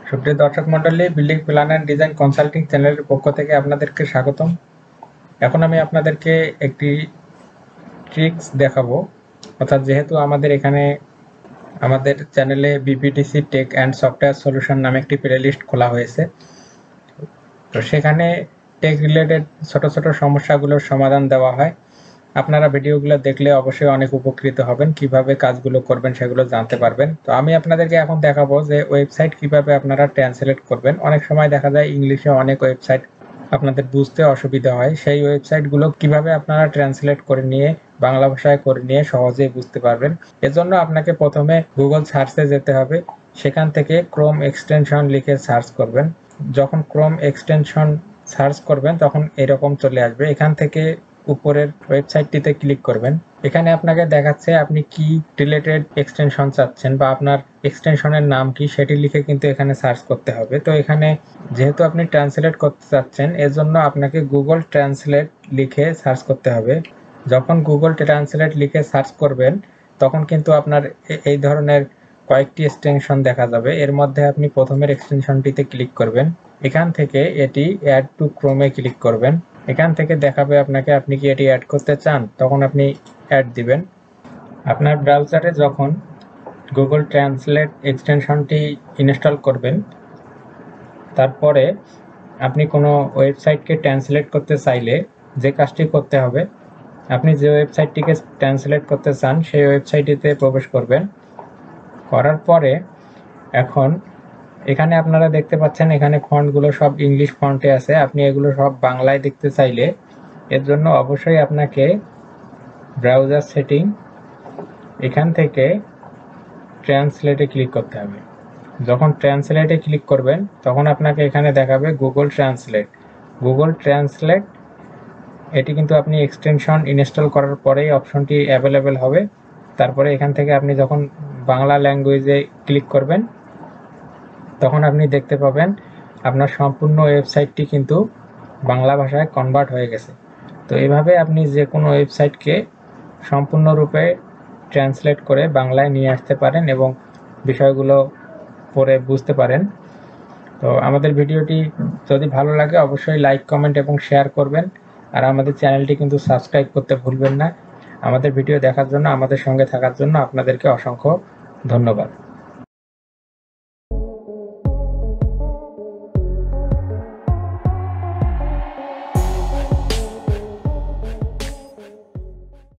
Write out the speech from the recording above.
সুপ্রিয় দর্শক মন্ডলী, building plan and design consulting চ্যানেলের পক্ষ থেকে আপনাদেরকে স্বাগতম। এখন আমি আপনাদেরকে একটি ট্রিক্স দেখাবো। অর্থাৎ যেহেতু আমাদের এখানে আমাদের চ্যানেলে BPTC take and software solution নামে একটি প্লেলিস্ট খোলা হয়েছে, তো সেখানে টেক রিলেটেড ছোট ছোট সমস্যাগুলোর সমাধান দেওয়া হয়। আপনারা ভিডিওগুলো দেখলে অবশ্যই অনেক উপকৃত হবেন, কিভাবে কাজগুলো করবেন সেগুলো জানতে পারবেন। তো আমি আপনাদেরকে এখন দেখাবো যে ওয়েবসাইট কিভাবে আপনারা ট্রান্সলেট করবেন। অনেক সময় দেখা যায় ইংলিশে অনেক ওয়েবসাইট আপনাদের বুঝতে অসুবিধা হয়, সেই ওয়েবসাইটগুলো কিভাবে আপনারা ট্রান্সলেট করে নিয়ে বাংলা ভাষায় করে নিয়ে সহজেই বুঝতে পারবেন। এজন্য আপনাকে প্রথমে গুগল সার্চে যেতে হবে, সেখান থেকে ক্রোম এক্সটেনশন লিখে সার্চ করবেন। যখন ক্রোম এক্সটেনশন সার্চ করবেন তখন এরকম চলে আসবে। এখান থেকে উপরের ওয়েবসাইটটিতে ক্লিক করবেন। এখানে আপনাকে দেখাচ্ছে আপনি কি রিলেটেড এক্সটেনশন চাচ্ছেন বা আপনার এক্সটেনশনের নাম কি সেটি লিখে কিন্তু এখানে সার্চ করতে হবে। তো এখানে যেহেতু আপনি ট্রান্সলেট করতে চাচ্ছেন, এর জন্য আপনাকে গুগল ট্রান্সলেট লিখে সার্চ করতে হবে। যখন গুগল ট্রান্সলেট লিখে সার্চ করবেন তখন কিন্তু আপনার এই ধরনের কয়েকটি এক্সটেনশন দেখা যাবে। এর মধ্যে আপনি প্রথমের এক্সটেনশনটিতে ক্লিক করবেন। এখান থেকে এটি অ্যাড টু ক্রোমে ক্লিক করবেন। এখান থেকে দেখাবে আপনাকে আপনি কি এটি অ্যাড করতে চান, তখন আপনি অ্যাড দিবেন। আপনার ব্রাউজারে যখন গুগল ট্রান্সলেট এক্সটেনশনটি ইনস্টল করবেন, তারপরে আপনি কোনো ওয়েবসাইটকে ট্রান্সলেট করতে চাইলে যে কাজটি করতে হবে, আপনি যে ওয়েবসাইটটিকে ট্রান্সলেট করতে চান সেই ওয়েবসাইটটিতে প্রবেশ করবেন। করার পরে এখন এখানে আপনারা দেখতে পাচ্ছেন এখানে ফন্টগুলো সব ইংলিশ ফন্টে আছে। আপনি এগুলো সব বাংলায় দেখতে চাইলে এর জন্য অবশ্যই আপনাকে ব্রাউজার সেটিং, এখান থেকে ট্রান্সলেটে ক্লিক করতে হবে। যখন ট্রান্সলেটে ক্লিক করবেন তখন আপনাকে এখানে দেখাবে গুগল ট্রান্সলেট। গুগল ট্রান্সলেট এটি কিন্তু আপনি এক্সটেনশন ইনস্টল করার পরেই অপশনটি অ্যাভেলেবেল হবে। তারপরে এখান থেকে আপনি যখন বাংলা ল্যাঙ্গুয়েজে ক্লিক করবেন তখন আপনি দেখতে পাবেন আপনার সম্পূর্ণ ওয়েবসাইটটি কিন্তু বাংলা ভাষায় কনভার্ট হয়ে গেছে। তো এইভাবে আপনি যে কোনো ওয়েবসাইটকে সম্পূর্ণরূপে ট্রান্সলেট করে বাংলায় নিয়ে আসতে পারেন এবং বিষয়গুলো পড়ে বুঝতে পারেন। তো আমাদের ভিডিওটি যদি ভালো লাগে অবশ্যই লাইক, কমেন্ট এবং শেয়ার করবেন। আর আমাদের চ্যানেলটি কিন্তু সাবস্ক্রাইব করতে ভুলবেন না। আমাদের ভিডিও দেখার জন্য, আমাদের সঙ্গে থাকার জন্য আপনাদেরকে অসংখ্য ধন্যবাদ।